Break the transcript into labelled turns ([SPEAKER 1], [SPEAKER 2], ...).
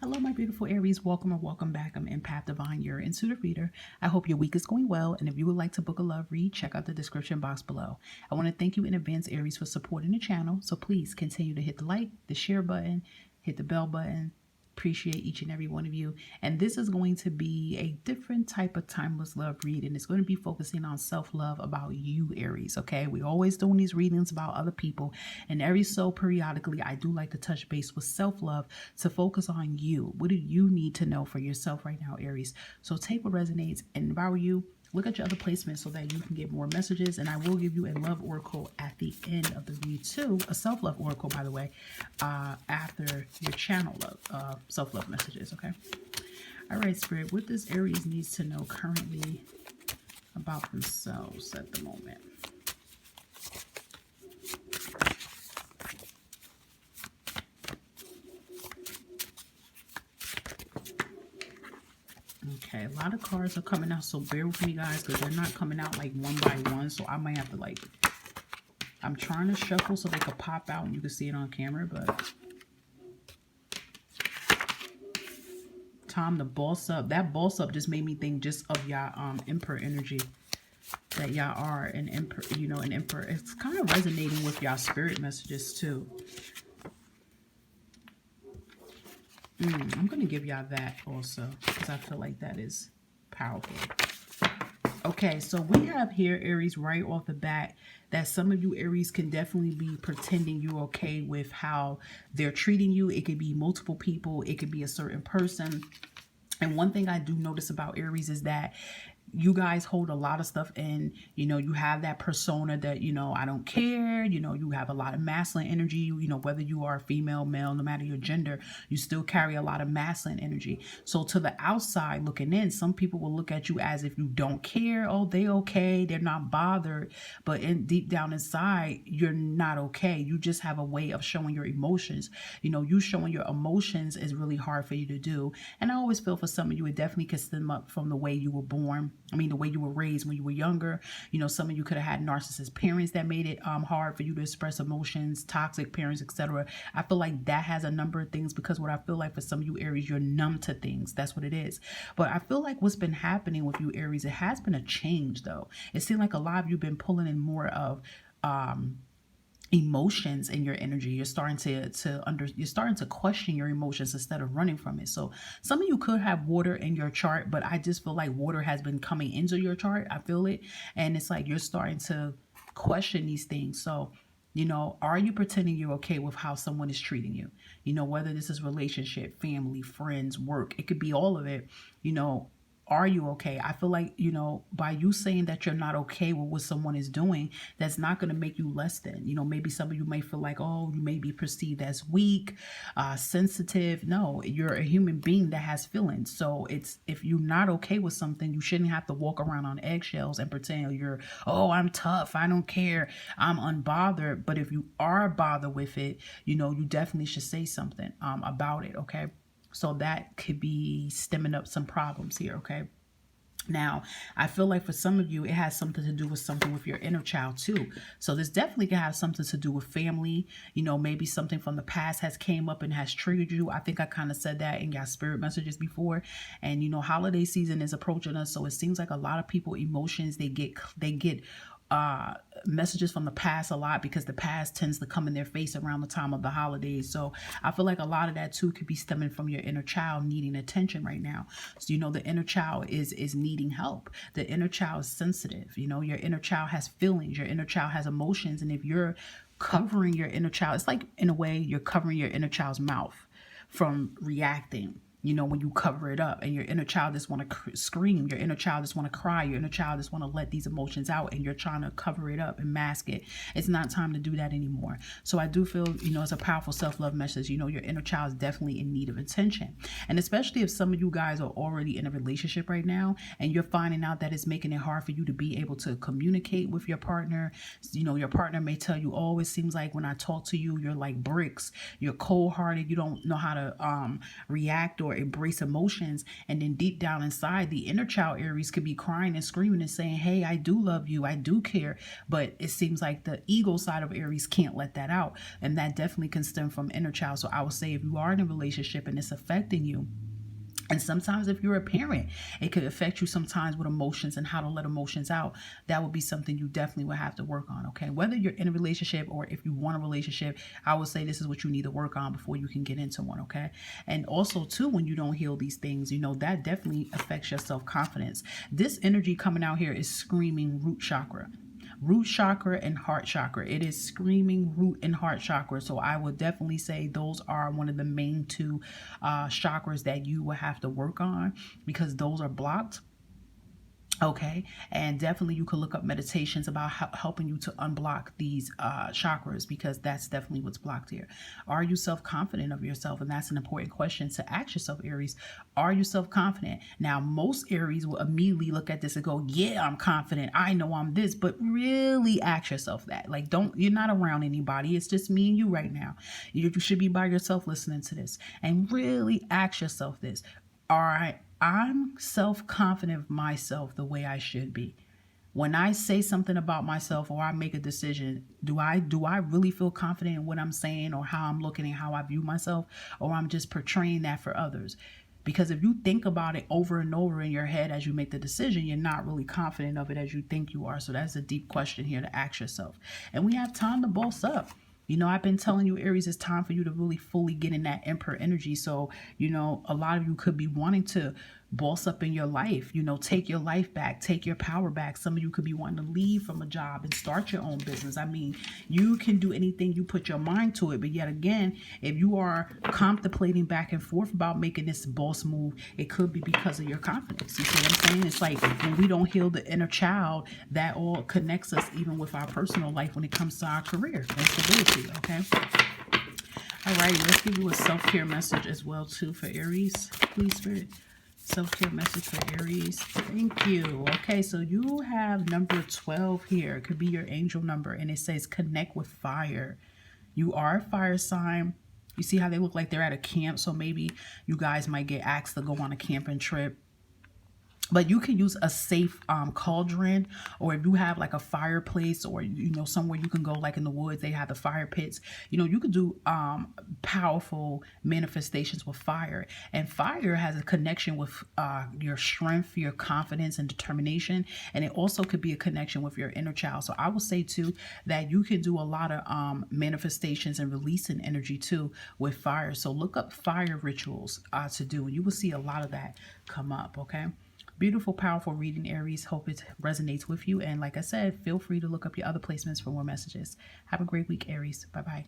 [SPEAKER 1] Hello, my beautiful Aries. Welcome or welcome back. I'm Empath Divine, your intuitive reader. I hope your week is going well. And if you would like to book a love read, check out the description box below. I want to thank you in advance, Aries, for supporting the channel. So please continue to hit the like, the share button, hit the bell button. Appreciate each and every one of you. And this is going to be a different type of timeless love read, and it's going to be focusing on self-love about you, Aries. Okay, we always doing these readings about other people, and every so periodically I do like to touch base with self-love to focus on you. What do you need to know for yourself right now, Aries? So take what resonates, and if I were you, look at your other placements so that you can get more messages. And I will give you a love oracle at the end of the read too. A self-love oracle, by the way, after your channel love, self-love messages, okay? All right, Spirit, what this Aries needs to know currently about themselves at the moment. Okay, a lot of cards are coming out, so bear with me, guys, because they're not coming out like one by one, so I might have to like, I'm trying to shuffle so they could pop out and you can see it on camera, but time to boss up. That boss up just made me think just of y'all Emperor energy, that y'all are an Emperor, you know, an Emperor. It's kind of resonating with y'all spirit messages too. I'm going to give y'all that also because I feel like that is powerful. Okay, so we have here, Aries, right off the bat, that some of you, Aries, can definitely be pretending you're okay with how they're treating you. It could be multiple people. It could be a certain person. And one thing I do notice about Aries is that you guys hold a lot of stuff in. You know, you have that persona that, you know, I don't care. You know, you have a lot of masculine energy. You know, whether you are female, male, no matter your gender, you still carry a lot of masculine energy. So to the outside looking in, some people will look at you as if you don't care. Oh, they okay. They're not bothered. But deep down inside, you're not okay. You just have a way of showing your emotions. You know, you showing your emotions is really hard for you to do. And I always feel for some of you, it definitely can stem up from the way you were born. I mean, the way you were raised when you were younger. You know, some of you could have had narcissist parents that made it hard for you to express emotions, toxic parents, etc. I feel like that has a number of things, because what I feel like for some of you, Aries, you're numb to things. That's what it is. But I feel like what's been happening with you, Aries, it has been a change, though. It seems like a lot of you have been pulling in more of emotions in your energy. You're starting you're starting to question your emotions instead of running from it. So some of you could have water in your chart, but I just feel like water has been coming into your chart. I feel it. And it's like you're starting to question these things. So, you know, are you pretending you're okay with how someone is treating you? You know, whether this is relationship, family, friends, work, it could be all of it. You know, are you okay? I feel like, you know, by you saying that you're not okay with what someone is doing, that's not going to make you less than. You know, maybe some of you may feel like, oh, you may be perceived as weak, sensitive. No, you're a human being that has feelings. So it's, if you're not okay with something, you shouldn't have to walk around on eggshells and pretend you're, oh, I'm tough, I don't care, I'm unbothered. But if you are bothered with it, you know, you definitely should say something about it, okay? So that could be stemming up some problems here, okay? Now, I feel like for some of you, it has something to do with something with your inner child too. So this definitely can have something to do with family. You know, maybe something from the past has came up and has triggered you. I think I kind of said that in your spirit messages before. And, you know, holiday season is approaching us. So it seems like a lot of people emotions, they get messages from the past a lot, because the past tends to come in their face around the time of the holidays. So I feel like a lot of that too could be stemming from your inner child needing attention right now. So, you know, the inner child is needing help. The inner child is sensitive. You know, your inner child has feelings. Your inner child has emotions. And if you're covering your inner child, it's like, in a way, you're covering your inner child's mouth from reacting. You know, when you cover it up, and your inner child just want to scream, your inner child just want to cry, your inner child just want to let these emotions out, and you're trying to cover it up and mask it. It's not time to do that anymore. So I do feel, you know, it's a powerful self-love message. You know, your inner child is definitely in need of attention. And especially if some of you guys are already in a relationship right now, and you're finding out that it's making it hard for you to be able to communicate with your partner. You know, your partner may tell you, oh, it seems like when I talk to you, you're like bricks, you're cold-hearted, you don't know how to react, or or embrace emotions. And then deep down inside, the inner child Aries could be crying and screaming and saying, hey, I do love you, I do care. But it seems like the ego side of Aries can't let that out. And that definitely can stem from inner child. So I would say if you are in a relationship and it's affecting you, and sometimes if you're a parent, it could affect you sometimes with emotions and how to let emotions out. That would be something you definitely would have to work on, okay? Whether you're in a relationship or if you want a relationship, I would say this is what you need to work on before you can get into one, okay? And also, too, when you don't heal these things, you know, that definitely affects your self-confidence. This energy coming out here is screaming root chakra. Root chakra and heart chakra. It is screaming root and heart chakra. So I would definitely say those are one of the main two chakras that you will have to work on, because those are blocked. Okay, and definitely you could look up meditations about helping you to unblock these chakras, because that's definitely what's blocked here. Are you self-confident of yourself? And that's an important question to ask yourself, Aries. Are you self-confident? Now, most Aries will immediately look at this and go, yeah, I'm confident, I know I'm this. But really ask yourself that. Like, you're not around anybody. It's just me and you right now. You should be by yourself listening to this. And really ask yourself this. All right, I'm self-confident of myself the way I should be. When I say something about myself or I make a decision, do I really feel confident in what I'm saying or how I'm looking and how I view myself, or I'm just portraying that for others? Because if you think about it over and over in your head as you make the decision, you're not really confident of it as you think you are. So that's a deep question here to ask yourself. And we have time to boss up. You know, I've been telling you, Aries, it's time for you to really fully get in that emperor energy. So, you know, a lot of you could be wanting to boss up in your life, you know, take your life back, take your power back. Some of you could be wanting to leave from a job and start your own business. I mean, you can do anything you put your mind to it. But yet again, if you are contemplating back and forth about making this boss move, it could be because of your confidence. You see what I'm saying? It's like when we don't heal the inner child, that all connects us even with our personal life when it comes to our career and stability, okay? All right, let's give you a self-care message as well, too, for Aries. Please, Spirit. Self-care message for Aries. Thank you. Okay, so you have number 12 here. It could be your angel number, and it says connect with fire. You are a fire sign. You see how they look like they're at a camp, so maybe you guys might get asked to go on a camping trip. But you can use a safe cauldron, or if you have like a fireplace, or, you know, somewhere you can go like in the woods, they have the fire pits. You know, you could do powerful manifestations with fire. And fire has a connection with your strength, your confidence and determination. And it also could be a connection with your inner child. So I will say too that you can do a lot of manifestations and releasing energy too with fire. So look up fire rituals to do. You will see a lot of that come up, okay? Beautiful, powerful reading, Aries. Hope it resonates with you. And like I said, feel free to look up your other placements for more messages. Have a great week, Aries. Bye-bye.